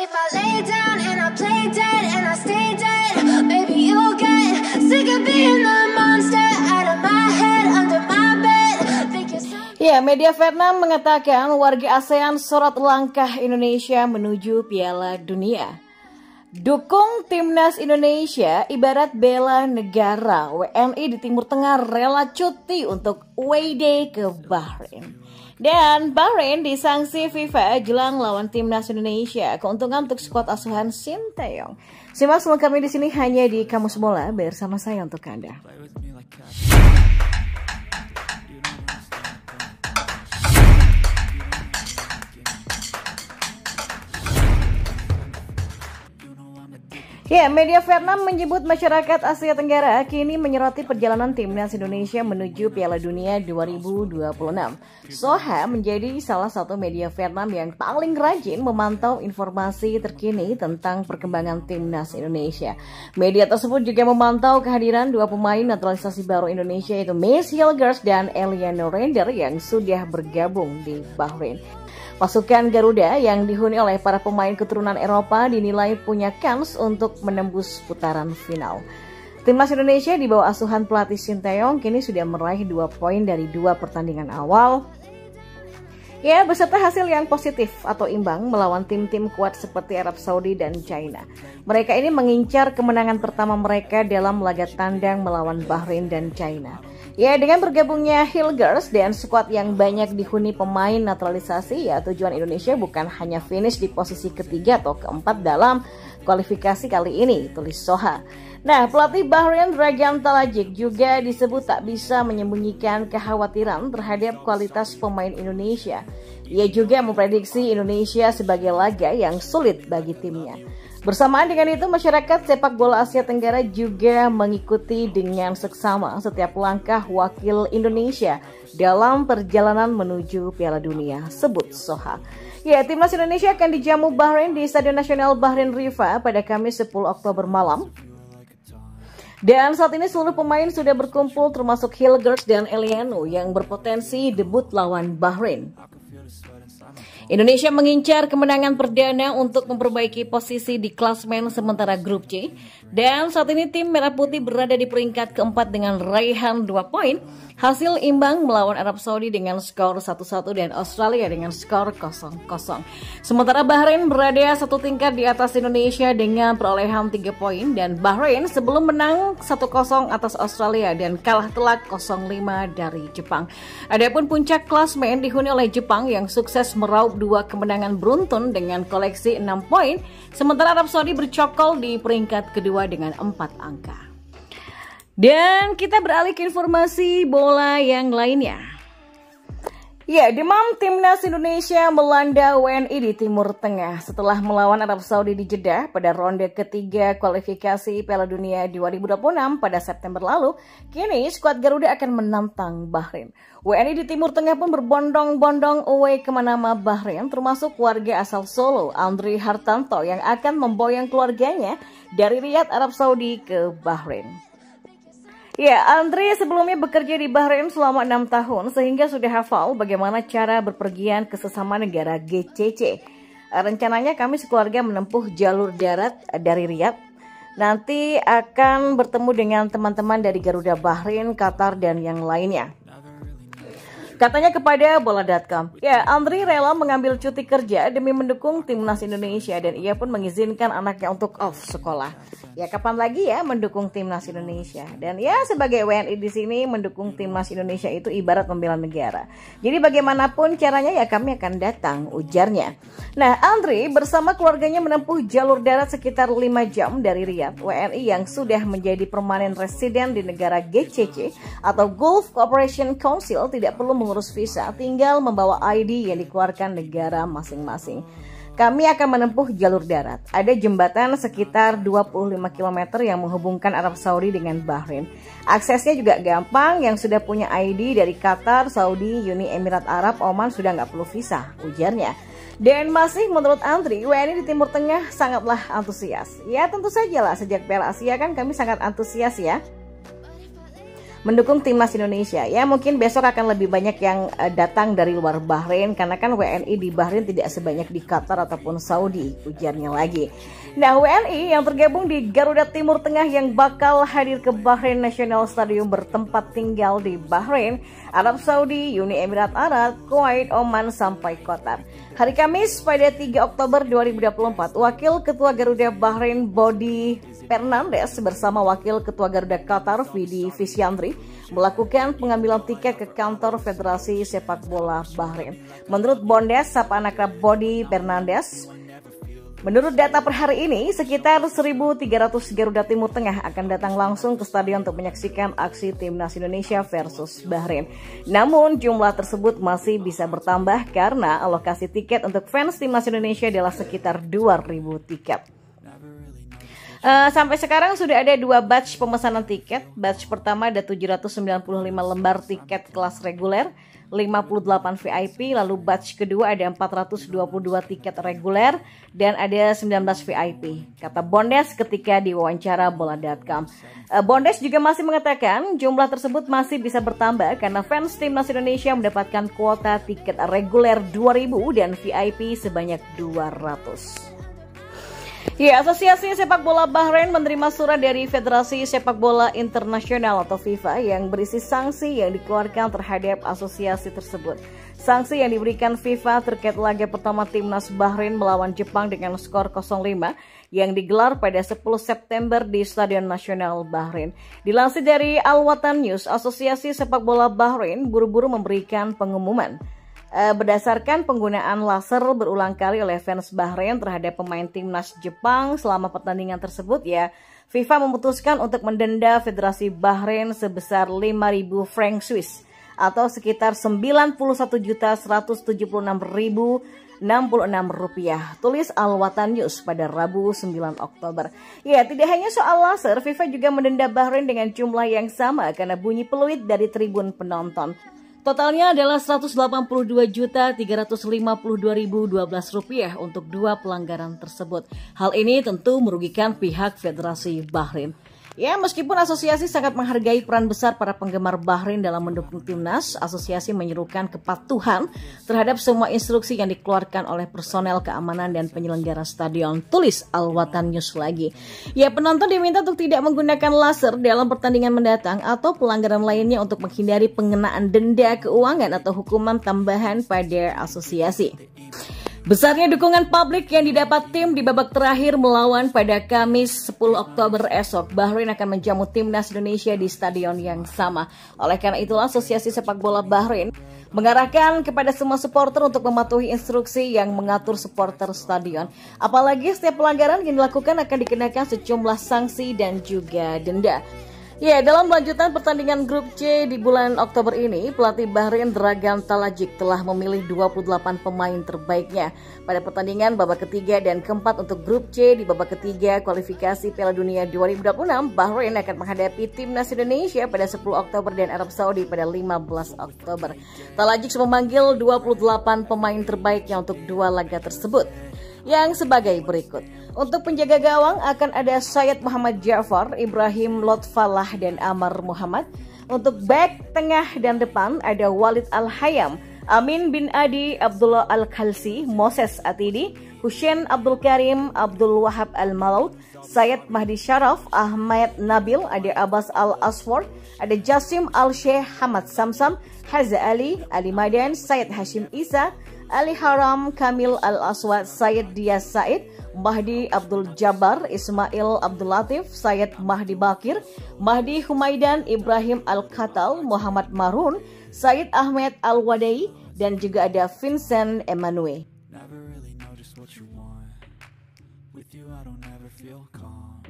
if I lay down and I play dead and I stay dead, maybe you'll get sick of being the monster out of my head, under my bed. Ya, media Vietnam mengatakan warga ASEAN sorot langkah Indonesia menuju Piala Dunia. Dukung timnas Indonesia ibarat bela negara. WNI di Timur Tengah rela cuti untuk away day ke Bahrain. Dan Bahrain disanksi FIFA jelang lawan timnas Indonesia. Keuntungan untuk skuad asuhan Sinteyong. Simak selengkapnya di sini hanya di Kamus Bola bersama saya untuk Anda. Ya, media Vietnam menyebut masyarakat Asia Tenggara kini menyoroti perjalanan timnas Indonesia menuju Piala Dunia 2026. Soha menjadi salah satu media Vietnam yang paling rajin memantau informasi terkini tentang perkembangan timnas Indonesia. Media tersebut juga memantau kehadiran dua pemain naturalisasi baru Indonesia yaitu Miss Hilgers dan Eliano Render yang sudah bergabung di Bahrain. Pasukan Garuda yang dihuni oleh para pemain keturunan Eropa dinilai punya kans untuk menembus putaran final. Timnas Indonesia di bawah asuhan pelatih Sinteyong kini sudah meraih 2 poin dari 2 pertandingan awal. Ya, beserta hasil yang positif atau imbang melawan tim-tim kuat seperti Arab Saudi dan China. Mereka ini mengincar kemenangan pertama mereka dalam laga tandang melawan Bahrain dan China. Ya, dengan bergabungnya Hilgers dan skuad yang banyak dihuni pemain naturalisasi, ya tujuan Indonesia bukan hanya finish di posisi ketiga atau keempat dalam kualifikasi kali ini, tulis Soha. Nah, pelatih Bahrain Dragan Talajic juga disebut tak bisa menyembunyikan kekhawatiran terhadap kualitas pemain Indonesia. Ia juga memprediksi Indonesia sebagai laga yang sulit bagi timnya. Bersamaan dengan itu, masyarakat sepak bola Asia Tenggara juga mengikuti dengan seksama setiap langkah wakil Indonesia dalam perjalanan menuju Piala Dunia, sebut Soha. Ya, timnas Indonesia akan dijamu Bahrain di Stadion Nasional Bahrain Rifa pada Kamis 10 Oktober malam. Dan saat ini seluruh pemain sudah berkumpul termasuk Hilgers dan Eliano yang berpotensi debut lawan Bahrain. Indonesia mengincar kemenangan perdana untuk memperbaiki posisi di klasemen sementara grup C. Dan saat ini tim Merah Putih berada di peringkat keempat dengan raihan 2 poin. Hasil imbang melawan Arab Saudi dengan skor 1-1 dan Australia dengan skor 0-0. Sementara Bahrain berada satu tingkat di atas Indonesia dengan perolehan 3 poin. Dan Bahrain sebelum menang 1-0 atas Australia dan kalah telak 0-5 dari Jepang. Adapun puncak klasemen dihuni oleh Jepang yang sukses meraup 2 kemenangan beruntun dengan koleksi 6 poin, sementara Arab Saudi bercokol di peringkat kedua dengan 4 angka. Dan kita beralih ke informasi bola yang lainnya. Ya, demam timnas Indonesia melanda WNI di Timur Tengah setelah melawan Arab Saudi di Jeddah pada ronde ketiga kualifikasi Piala Dunia 2026 pada September lalu. Kini skuad Garuda akan menantang Bahrain. WNI di Timur Tengah pun berbondong-bondong away ke Manama, Bahrain, termasuk warga asal Solo, Andri Hartanto, yang akan memboyong keluarganya dari Riyadh, Arab Saudi ke Bahrain. Ya, Andri sebelumnya bekerja di Bahrain selama 6 tahun sehingga sudah hafal bagaimana cara berpergian ke sesama negara GCC. Rencananya kami sekeluarga menempuh jalur darat dari Riyadh. Nanti akan bertemu dengan teman-teman dari Garuda Bahrain, Qatar, dan yang lainnya. Katanya kepada bola.com, ya, Andri rela mengambil cuti kerja demi mendukung timnas Indonesia dan ia pun mengizinkan anaknya untuk off sekolah. Ya, kapan lagi ya mendukung timnas Indonesia? Dan ya, sebagai WNI di sini mendukung timnas Indonesia itu ibarat membela negara. Jadi bagaimanapun caranya ya kami akan datang, ujarnya. Nah, Andri bersama keluarganya menempuh jalur darat sekitar 5 jam dari Riyadh. WNI yang sudah menjadi permanen residen di negara GCC atau Gulf Cooperation Council tidak perlu mengurus visa, tinggal membawa ID yang dikeluarkan negara masing-masing. Kami akan menempuh jalur darat. Ada jembatan sekitar 25 km yang menghubungkan Arab Saudi dengan Bahrain. Aksesnya juga gampang, yang sudah punya ID dari Qatar, Saudi, Uni Emirat Arab, Oman sudah nggak perlu visa, ujarnya. Dan masih menurut Andri, WNI di Timur Tengah sangatlah antusias. Ya tentu saja lah, sejak Piala Asia kan kami sangat antusias ya. mendukung timnas Indonesia. Ya mungkin besok akan lebih banyak yang datang dari luar Bahrain karena kan WNI di Bahrain tidak sebanyak di Qatar ataupun Saudi, ujarnya lagi. Nah, WNI yang tergabung di Garuda Timur Tengah yang bakal hadir ke Bahrain National Stadium bertempat tinggal di Bahrain, Arab Saudi, Uni Emirat Arab, Kuwait, Oman sampai Qatar. Hari Kamis pada 3 Oktober 2024, Wakil Ketua Garuda Bahrain Bodi Fernandes bersama Wakil Ketua Garuda Qatar Vidi Fisyandri melakukan pengambilan tiket ke kantor Federasi Sepak Bola Bahrain. Menurut Bondes, sapa akrab Bodi Fernandes, menurut data per hari ini, sekitar 1.300 Garuda Timur Tengah akan datang langsung ke stadion untuk menyaksikan aksi timnas Indonesia versus Bahrain. Namun, jumlah tersebut masih bisa bertambah karena alokasi tiket untuk fans timnas Indonesia adalah sekitar 2.000 tiket. Sampai sekarang sudah ada 2 batch pemesanan tiket. Batch pertama ada 795 lembar tiket kelas reguler, 58 VIP, lalu batch kedua ada 422 tiket reguler dan ada 19 VIP. Kata Bondes ketika diwawancara bola.com. Bondes juga masih mengatakan jumlah tersebut masih bisa bertambah karena fans timnas Indonesia mendapatkan kuota tiket reguler 2.000 dan VIP sebanyak 200. Ya, Asosiasi Sepak Bola Bahrain menerima surat dari Federasi Sepak Bola Internasional atau FIFA yang berisi sanksi yang dikeluarkan terhadap asosiasi tersebut. Sanksi yang diberikan FIFA terkait laga pertama timnas Bahrain melawan Jepang dengan skor 0-5 yang digelar pada 10 September di Stadion Nasional Bahrain. Dilansir dari Al Watan News, Asosiasi Sepak Bola Bahrain buru-buru memberikan pengumuman berdasarkan penggunaan laser berulang kali oleh fans Bahrain terhadap pemain timnas Jepang selama pertandingan tersebut, ya, FIFA memutuskan untuk mendenda Federasi Bahrain sebesar 5.000 franc Swiss atau sekitar 91.176.066 rupiah. Tulis Al Watan News pada Rabu 9 Oktober. Ya, tidak hanya soal laser, FIFA juga mendenda Bahrain dengan jumlah yang sama karena bunyi peluit dari tribun penonton. Totalnya adalah Rp182.352.012 untuk 2 pelanggaran tersebut. Hal ini tentu merugikan pihak Federasi Bahrain. Ya, meskipun asosiasi sangat menghargai peran besar para penggemar Bahrain dalam mendukung timnas, asosiasi menyerukan kepatuhan terhadap semua instruksi yang dikeluarkan oleh personel keamanan dan penyelenggara stadion. Tulis Al Watan News lagi. Ya, penonton diminta untuk tidak menggunakan laser dalam pertandingan mendatang atau pelanggaran lainnya untuk menghindari pengenaan denda keuangan atau hukuman tambahan pada asosiasi. Besarnya dukungan publik yang didapat tim di babak terakhir melawan pada Kamis 10 Oktober esok, Bahrain akan menjamu timnas Indonesia di stadion yang sama. Oleh karena itulah, Asosiasi Sepak Bola Bahrain mengarahkan kepada semua supporter untuk mematuhi instruksi yang mengatur supporter stadion. Apalagi setiap pelanggaran yang dilakukan akan dikenakan sejumlah sanksi dan juga denda. Ya, dalam lanjutan pertandingan grup C di bulan Oktober ini, pelatih Bahrain Dragan Talajik telah memilih 28 pemain terbaiknya pada pertandingan babak ketiga dan keempat untuk grup C. Di babak ketiga kualifikasi Piala Dunia 2026, Bahrain akan menghadapi timnas Indonesia pada 10 Oktober dan Arab Saudi pada 15 Oktober. Talajik memanggil 28 pemain terbaiknya untuk 2 laga tersebut, yang sebagai berikut. Untuk penjaga gawang akan ada Syed Muhammad Ja'far, Ibrahim Lotfallah, dan Amar Muhammad. Untuk back, tengah, dan depan ada Walid Al-Hayam, Amin bin Adi, Abdullah Al-Khalsi, Moses Atidi, Hussein Abdul Karim, Abdul Wahab Al-Malaut, Syed Mahdi Syaraf, Ahmad Nabil, ada Abbas Al-Asfar, ada Jasim Al-Sheikh, Hamad Samsam, Haza Ali, Ali Madan, Syed Hashim Isa, Ali Haram, Kamil Al-Aswad, Syed Dias Said, Mahdi Abdul Jabbar, Ismail Abdul Latif, Syed Mahdi Bakir, Mahdi Humaidan, Ibrahim Al-Qatal, Muhammad Marun, Syed Ahmed Al-Wadai, dan juga ada Vincent Emmanuel. With you I don't ever feel calm.